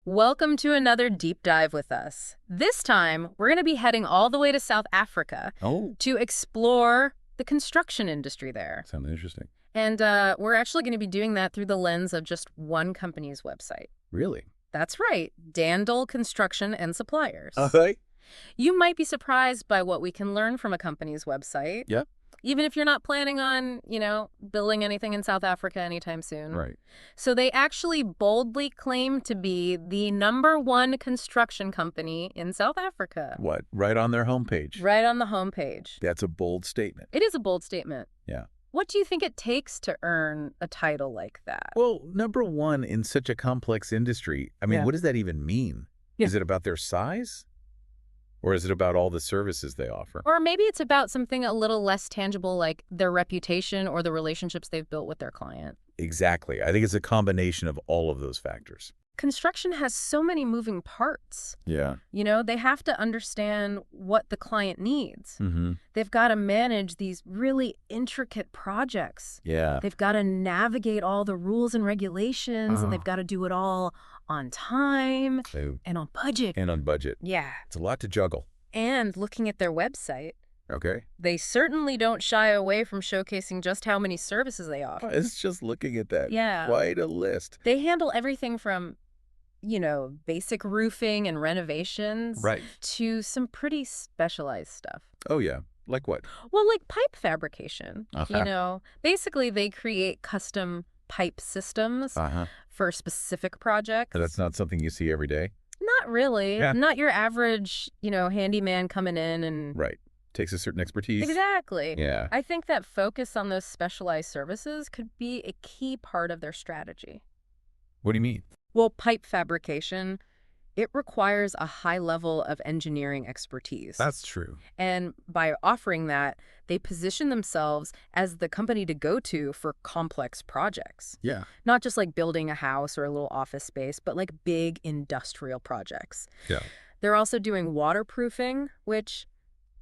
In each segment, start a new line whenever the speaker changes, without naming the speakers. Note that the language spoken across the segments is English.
Welcome to another deep dive with us. This time, we're going to be heading all the way to South Africa to explore the construction industry there.
Sounds interesting.
And we're actually going to be doing that through the lens of just one company's website.
Really?
That's right, Dandel Construction and Suppliers.
Okay.
You might be surprised by what we can learn from a company's website.
Yeah.
Even if you're not planning on, building anything in South Africa anytime soon.
Right.
So they actually boldly claim to be the #1 construction company in South Africa.
What? Right on their homepage.
Right on the homepage.
That's a bold statement.
It is a bold statement.
Yeah.
What do you think it takes to earn a title like that?
Well, #1 in such a complex industry, what does that even mean?
Yeah.
Is it about their size? Or is it about all the services they offer?
Or maybe it's about something a little less tangible, like their reputation or the relationships they've built with their client.
Exactly. I think it's a combination of all of those factors.
Construction has so many moving parts.
Yeah.
They have to understand what the client needs.
Mm-hmm.
They've got to manage these really intricate projects.
Yeah.
They've got to navigate all the rules and regulations, and they've got to do it all on time and on budget.
And on budget.
Yeah.
It's a lot to juggle.
And looking at their website,
Okay.
they certainly don't shy away from showcasing just how many services they offer.
It's just looking at that.
Yeah.
Quite a list.
They handle everything from basic roofing and renovations
Right.
to some pretty specialized stuff.
Oh, yeah. Like what?
Well, like pipe fabrication.
Uh-huh.
Basically they create custom pipe systems
Uh-huh.
for specific projects.
That's not something you see every day?
Not really.
Yeah.
Not your average, handyman coming in and...
Right. Takes a certain expertise.
Exactly.
Yeah.
I think that focus on those specialized services could be a key part of their strategy.
What do you mean?
Well, pipe fabrication, it requires a high level of engineering expertise.
That's true.
And by offering that, they position themselves as the company to go to for complex projects.
Yeah.
Not just like building a house or a little office space, but like big industrial projects.
Yeah.
They're also doing waterproofing, which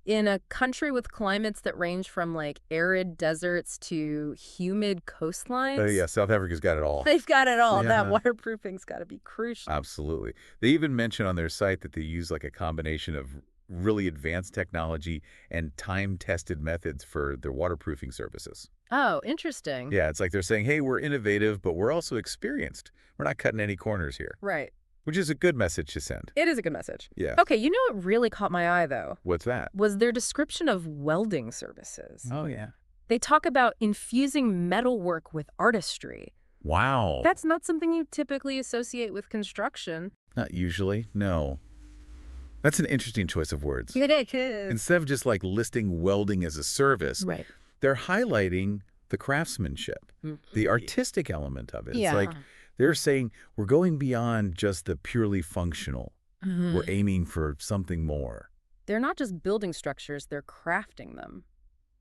in a country with climates that range from like arid deserts to humid coastlines.
Oh, yeah. South Africa's got it all.
They've got it all.
Yeah.
That waterproofing's got to be crucial.
Absolutely. They even mention on their site that they use like a combination of really advanced technology and time-tested methods for their waterproofing services.
Oh, interesting.
Yeah, it's like they're saying, hey, we're innovative, but we're also experienced. We're not cutting any corners here,
Right.
which is a good message to send.
It is a good message.
Yeah.
Okay, what really caught my eye, though,
What's that?
was their description of welding services.
Oh, yeah.
They talk about infusing metalwork with artistry.
Wow.
That's not something you typically associate with construction.
Not usually. No. That's an interesting choice of words.
It is.
Instead of just like listing welding as a service,
Right.
they're highlighting the craftsmanship, the artistic element of it.
Yeah.
It's like they're saying we're going beyond just the purely functional. We're aiming for something more.
They're not just building structures, they're crafting them.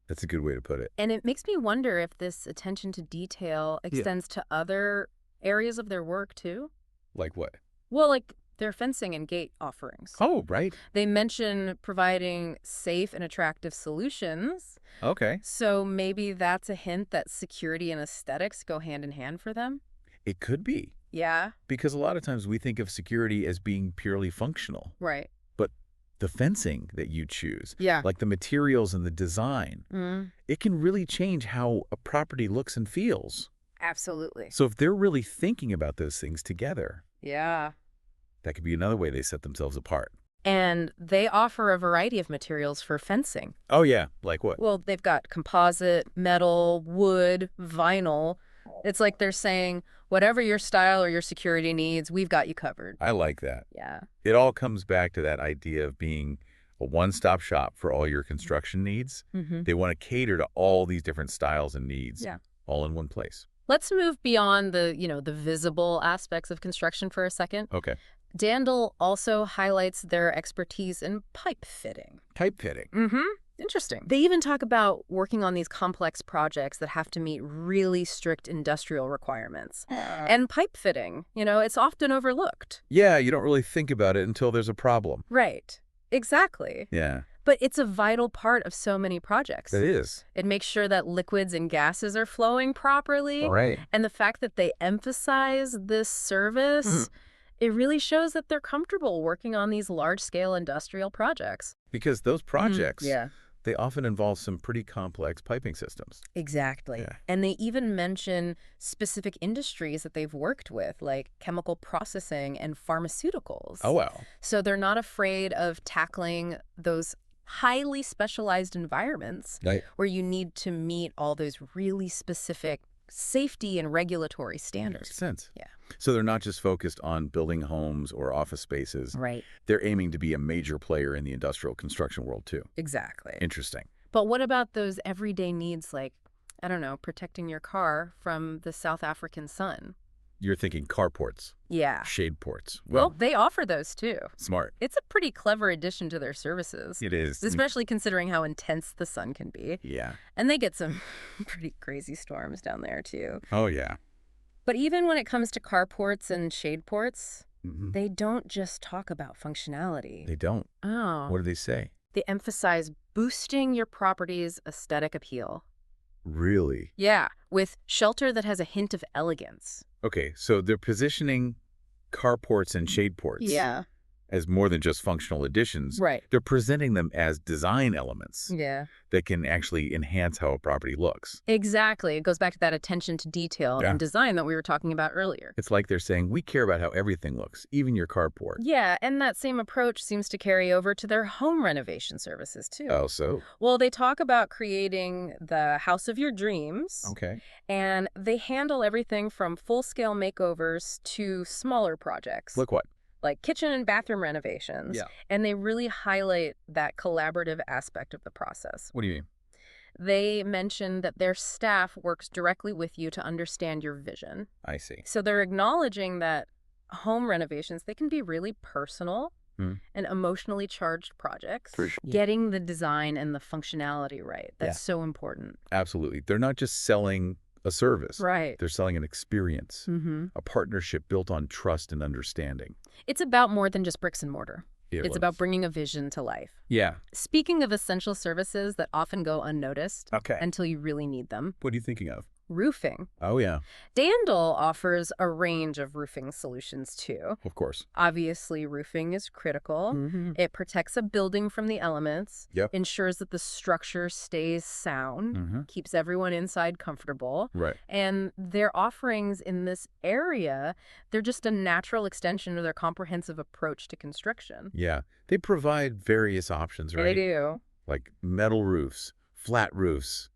That's a good way to put it.
And it makes me wonder if this attention to detail extends to other areas of their work, too.
Like what?
Well, like their fencing and gate offerings.
Oh, right.
They mention providing safe and attractive solutions.
Okay.
So maybe that's a hint that security and aesthetics go hand in hand for them?
It could be.
Yeah.
Because a lot of times we think of security as being purely functional.
Right.
But the fencing that you choose,
Yeah.
like the materials and the design, it can really change how a property looks and feels.
Absolutely.
So if they're really thinking about those things together,
Yeah.
that could be another way they set themselves apart.
And they offer a variety of materials for fencing.
Oh, yeah. Like what?
Well, they've got composite, metal, wood, vinyl. It's like they're saying, whatever your style or your security needs, we've got you covered.
I like that.
Yeah.
It all comes back to that idea of being a one-stop shop for all your construction needs. They want to cater to all these different styles and needs all in one place.
Let's move beyond the visible aspects of construction for a second.
Okay.
Dandel also highlights their expertise in pipe fitting.
Pipe fitting.
Interesting. They even talk about working on these complex projects that have to meet really strict industrial requirements. And pipe fitting, it's often overlooked.
Yeah, you don't really think about it until there's a problem.
Right. Exactly.
Yeah.
But it's a vital part of so many projects.
It is.
It makes sure that liquids and gases are flowing properly.
Right.
And the fact that they emphasize this service It really shows that they're comfortable working on these large-scale industrial projects.
Because those projects,
Yeah.
they often involve some pretty complex piping systems.
Exactly.
Yeah.
And they even mention specific industries that they've worked with, like chemical processing and pharmaceuticals.
Oh, wow.
So they're not afraid of tackling those highly specialized environments
Right.
where you need to meet all those really specific safety and regulatory
Makes
standards.
sense.
Yeah.
So they're not just focused on building homes or office spaces.
Right.
They're aiming to be a major player in the industrial construction world, too.
Exactly.
Interesting.
But what about those everyday needs like, I don't know, protecting your car from the South African sun?
You're thinking carports,
Yeah.
shade ports.
Well, they offer those too.
Smart.
It's a pretty clever addition to their services.
It is.
Especially considering how intense the sun can be.
Yeah.
And they get some pretty crazy storms down there too.
Oh, yeah.
But even when it comes to carports and shade ports,
Mm-hmm.
they don't just talk about functionality.
They don't.
Oh.
What do they say?
They emphasize boosting your property's aesthetic appeal.
Really?
Yeah, with shelter that has a hint of elegance.
Okay, so they're positioning carports and shade ports as more than just functional additions.
Right.
They're presenting them as design elements
Yeah.
that can actually enhance how a property looks.
Exactly. It goes back to that attention to detail
Yeah.
and design that we were talking about earlier.
It's like they're saying, we care about how everything looks, even your carport.
Yeah, and that same approach seems to carry over to their home renovation services, too.
Oh, so?
Well, they talk about creating the house of your dreams,
Okay.
and they handle everything from full-scale makeovers to smaller projects.
Look what?
Like kitchen and bathroom renovations.
Yeah.
And they really highlight that collaborative aspect of the process.
What do you mean?
They mention that their staff works directly with you to understand your vision.
I see.
So they're acknowledging that home renovations, they can be really personal and emotionally charged projects.
For sure.
Getting the design and the functionality right. That's so important.
Absolutely. They're not just selling a service.
Right.
They're selling an experience, a partnership built on trust and understanding.
It's about more than just bricks and mortar. It's
was.
about bringing a vision to life.
Yeah.
Speaking of essential services that often go unnoticed
Okay.
until you really need them,
What are you thinking of?
roofing.
Oh, yeah.
Dandel offers a range of roofing solutions, too.
Of course.
Obviously, roofing is critical. It protects a building from the elements, ensures that the structure stays sound, keeps everyone inside comfortable.
Right.
And their offerings in this area, they're just a natural extension of their comprehensive approach to construction.
Yeah. They provide various options, right?
They do.
Like metal roofs, flat roofs,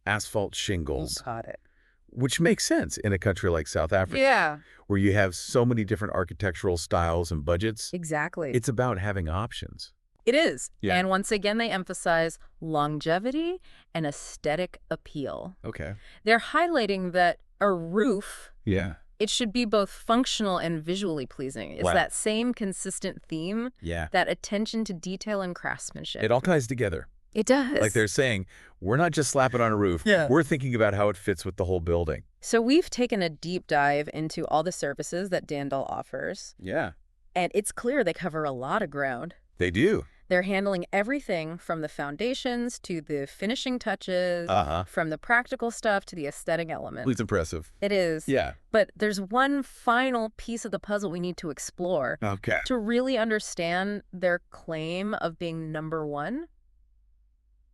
asphalt shingles,
Got it.
which makes sense in a country like South Africa,
Yeah,
where you have so many different architectural styles and budgets.
exactly.
It's about having options.
It is.
Yeah.
And once again, they emphasize longevity and aesthetic appeal.
Okay.
They're highlighting that a roof,
Yeah.
it should be both functional and visually pleasing. It's
Wow.
that same consistent theme,
Yeah.
that attention to detail and craftsmanship.
It all ties together.
It does.
Like they're saying, we're not just slapping on a roof.
Yeah.
We're thinking about how it fits with the whole building.
So we've taken a deep dive into all the services that Dandel offers,
Yeah.
and it's clear they cover a lot of ground.
They do.
They're handling everything from the foundations to the finishing touches, from the practical stuff to the aesthetic element.
It's impressive.
It is.
Yeah.
But there's one final piece of the puzzle we need to explore
Okay.
to really understand their claim of being number one.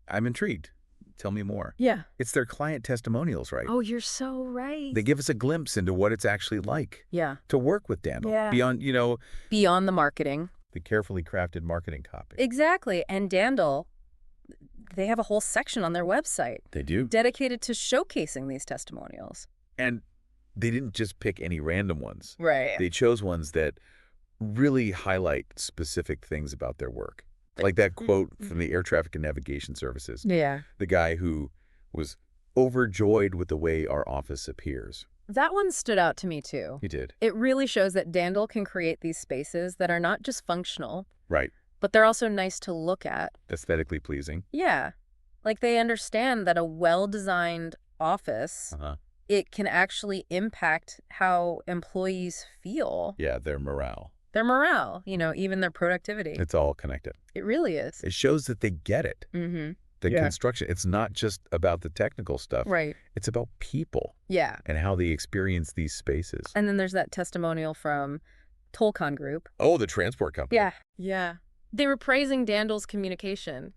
I'm intrigued. Tell me more.
Yeah.
It's their client testimonials, right?
Oh, you're so right.
They give us a glimpse into what it's actually like
Yeah.
to work with Dandel.
Yeah.
Beyond,
Beyond the marketing.
the carefully crafted marketing copy.
Exactly. And Dandel, they have a whole section on their website
They do.
dedicated to showcasing these testimonials.
And they didn't just pick any random ones.
Right.
They chose ones that really highlight specific things about their work. Like that quote from the Air Traffic and Navigation Services.
Yeah.
The guy who was overjoyed with the way our office appears.
That one stood out to me, too.
He did.
It really shows that Dandel can create these spaces that are not just functional,
Right.
but they're also nice to look at.
Aesthetically pleasing.
Yeah. Like they understand that a well-designed office, it can actually impact how employees feel.
Yeah, their morale.
Their morale, even their productivity.
It's all connected.
It really is.
It shows that they get it.
Mm-hmm.
The construction, it's not just about the technical stuff.
Right.
It's about people
Yeah.
and how they experience these spaces.
And then there's that testimonial from Tolcon Group.
Oh, the transport company.
Yeah. Yeah. They were praising Dandel's communication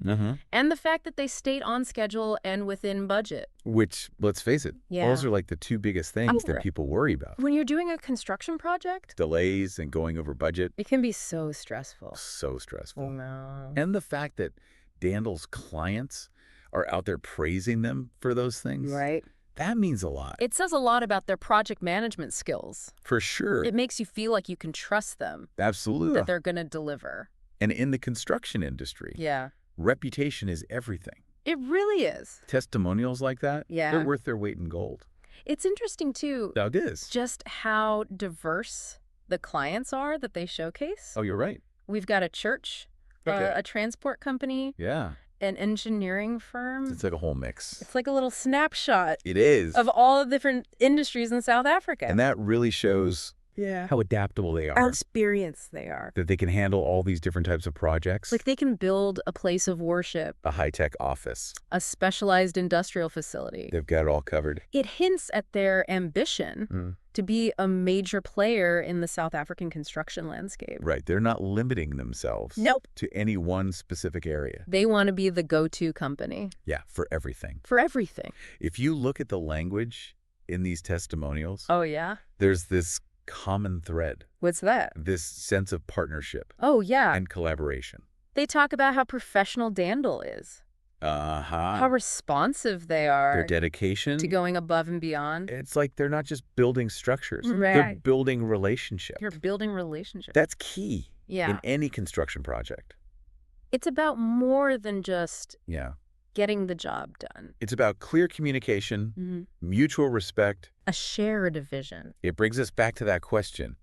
and the fact that they stayed on schedule and within budget.
Which, let's face it, those are like the two biggest things that people worry about.
When you're doing a construction project,
delays and going over budget.
It can be so stressful.
So stressful.
Oh, no.
And the fact that Dandel's clients are out there praising them for those things.
Right.
That means a lot.
It says a lot about their project management skills.
For sure.
It makes you feel like you can trust them.
Absolutely.
That they're going to deliver.
And in the construction industry, reputation is everything.
It really is.
Testimonials like that, they're worth their weight in gold.
It's interesting, too.
Now, it is.
Just how diverse the clients are that they showcase.
Oh, you're right.
We've got a church, a transport company, an engineering firm.
It's like a whole mix.
It's like a little snapshot.
It is.
Of all the different industries in South Africa.
And that really shows how adaptable they are.
How experienced they are.
That they can handle all these different types of projects.
Like they can build a place of worship.
A high-tech office.
A specialized industrial facility.
They've got it all covered.
It hints at their ambition to be a major player in the South African construction landscape.
Right. They're not limiting themselves to any one specific area.
They want to be the go-to company.
Yeah, for everything.
For everything.
If you look at the language in these testimonials, there's this common thread.
What's that?
This sense of partnership.
Oh, yeah.
And collaboration.
They talk about how professional Dandel is. How responsive they are.
Their dedication.
To going above and beyond.
It's like they're not just building structures.
Right.
They're building relationships.
You're building relationships.
That's key
in
any construction project.
It's about more than just getting the job done.
It's about clear communication, mutual respect.
A shared vision.
It brings us back to that question.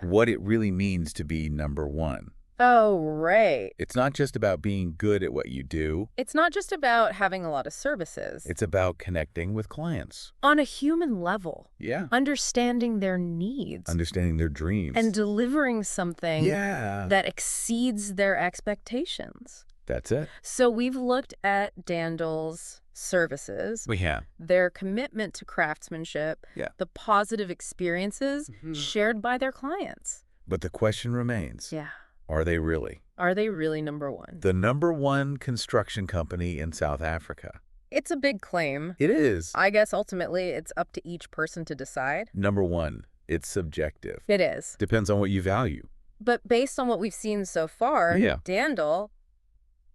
What it really means to be number one.
Oh, right.
It's not just about being good at what you do.
It's not just about having a lot of services.
It's about connecting with clients.
On a human level.
Yeah.
Understanding their needs.
Understanding their dreams.
And delivering something that exceeds their expectations.
That's it.
So we've looked at Dandel's services.
We have.
Their commitment to craftsmanship. The positive experiences shared by their clients.
But the question remains. Are they really?
Are they really number one?
The number one construction company in South Africa.
It's a big claim.
It is.
I guess ultimately it's up to each person to decide.
Number one, it's subjective.
It is.
Depends on what you value.
But based on what we've seen so far, Dandel,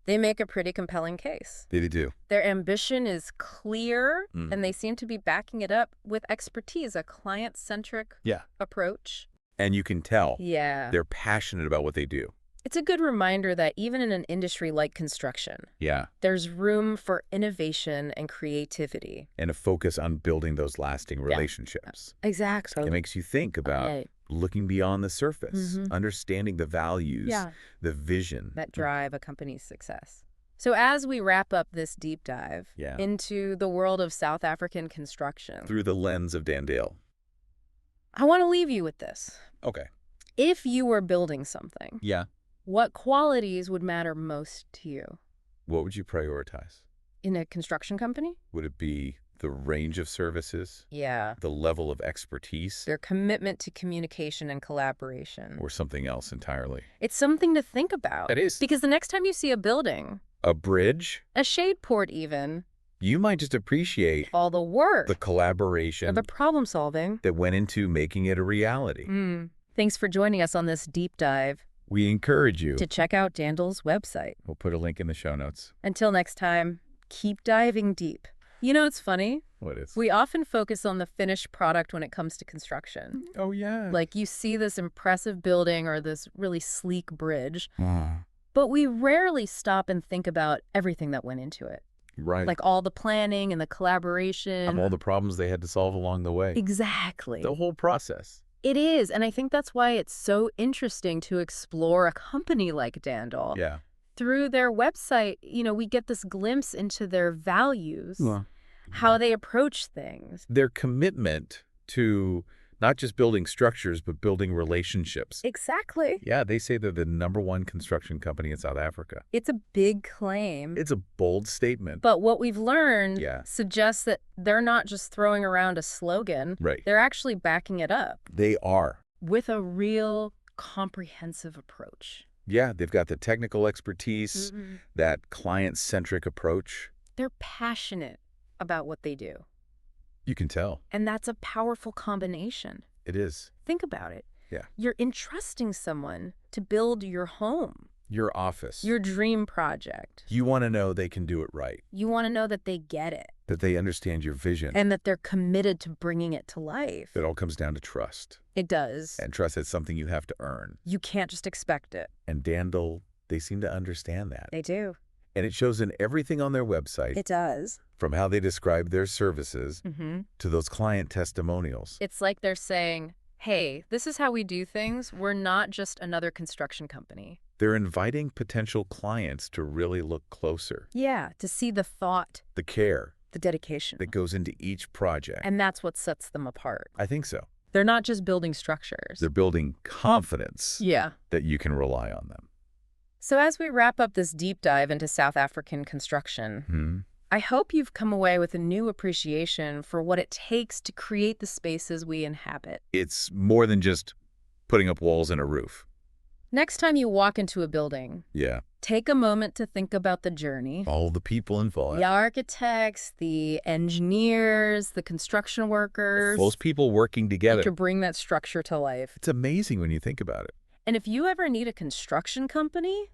they make a pretty compelling case.
They do.
Their ambition is clear, and they seem to be backing it up with expertise, a client-centric approach.
And you can tell
they're
passionate about what they do.
It's a good reminder that even in an industry like construction, there's room for innovation and creativity.
And a focus on building those lasting relationships.
Exactly.
It makes you think about looking beyond the surface, understanding the values, the vision.
That drive a company's success. So as we wrap up this deep dive into the world of South African construction.
Through the lens of Dandel.
I want to leave you with this.
Okay.
If you were building something, what qualities would matter most to you?
What would you prioritize?
In a construction company?
Would it be the range of services?
The
level of expertise?
Their commitment to communication and collaboration?
Or something else entirely?
It's something to think about.
It is.
Because the next time you see a building,
a bridge,
a shade port even,
you might just appreciate
all the work,
the collaboration,
the problem solving
that went into making it a reality.
Thanks for joining us on this deep dive.
We encourage you
to check out Dandel's website.
We'll put a link in the show notes.
Until next time, keep diving deep. You know, it's funny.
What is?
We often focus on the finished product when it comes to construction.
Oh, yeah.
Like you see this impressive building or this really sleek bridge, but we rarely stop and think about everything that went into it.
Right.
Like all the planning and the collaboration.
And all the problems they had to solve along the way.
Exactly.
The whole process.
It is. And I think that's why it's so interesting to explore a company like Dandel. Through their website, you know, we get this glimpse into their values, how they approach things.
Their commitment to not just building structures, but building relationships.
Exactly.
Yeah, they say they're the number one construction company in South Africa.
It's a big claim.
It's a bold statement.
But what we've learned suggests that they're not just throwing around a slogan.
Right.
They're actually backing it up.
They are.
With a real comprehensive approach.
Yeah, they've got the technical expertise, that client-centric approach.
They're passionate about what they do.
You can tell.
And that's a powerful combination.
It is.
Think about it.
Yeah.
You're entrusting someone to build your home.
Your office.
Your dream project.
You want to know they can do it right.
You want to know that they get it.
That they understand your vision.
And that they're committed to bringing it to life.
It all comes down to trust.
It does.
And trust is something you have to earn.
You can't just expect it.
And Dandel, they seem to understand that.
They do.
And it shows in everything on their website.
It does.
From how they describe their services to those client testimonials.
It's like they're saying, hey, this is how we do things. We're not just another construction company.
They're inviting potential clients to really look closer.
Yeah, to see the thought.
The care.
The dedication.
That goes into each project.
And that's what sets them apart.
I think so.
They're not just building structures.
They're building confidence.
Yeah.
That you can rely on them.
So as we wrap up this deep dive into South African construction, I hope you've come away with a new appreciation for what it takes to create the spaces we inhabit.
It's more than just putting up walls and a roof.
Next time you walk into a building, take a moment to think about the journey.
All the people involved.
The architects, the engineers, the construction workers.
Those people working together.
To bring that structure to life.
It's amazing when you think about it.
And if you ever need a construction company,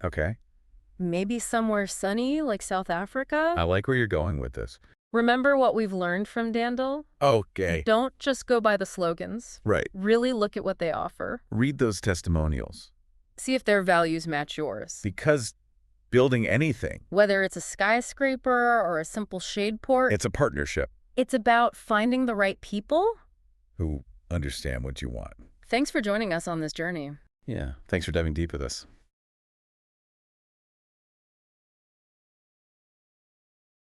maybe somewhere sunny like South Africa.
I like where you're going with this.
Remember what we've learned from Dandel?
Okay.
Don't just go by the slogans.
Right.
Really look at what they offer.
Read those testimonials.
See if their values match yours.
Because building anything,
whether it's a skyscraper or a simple shade port,
it's a partnership.
It's about finding the right people
who understand what you want.
Thanks for joining us on this journey.
Yeah, thanks for diving deep with us.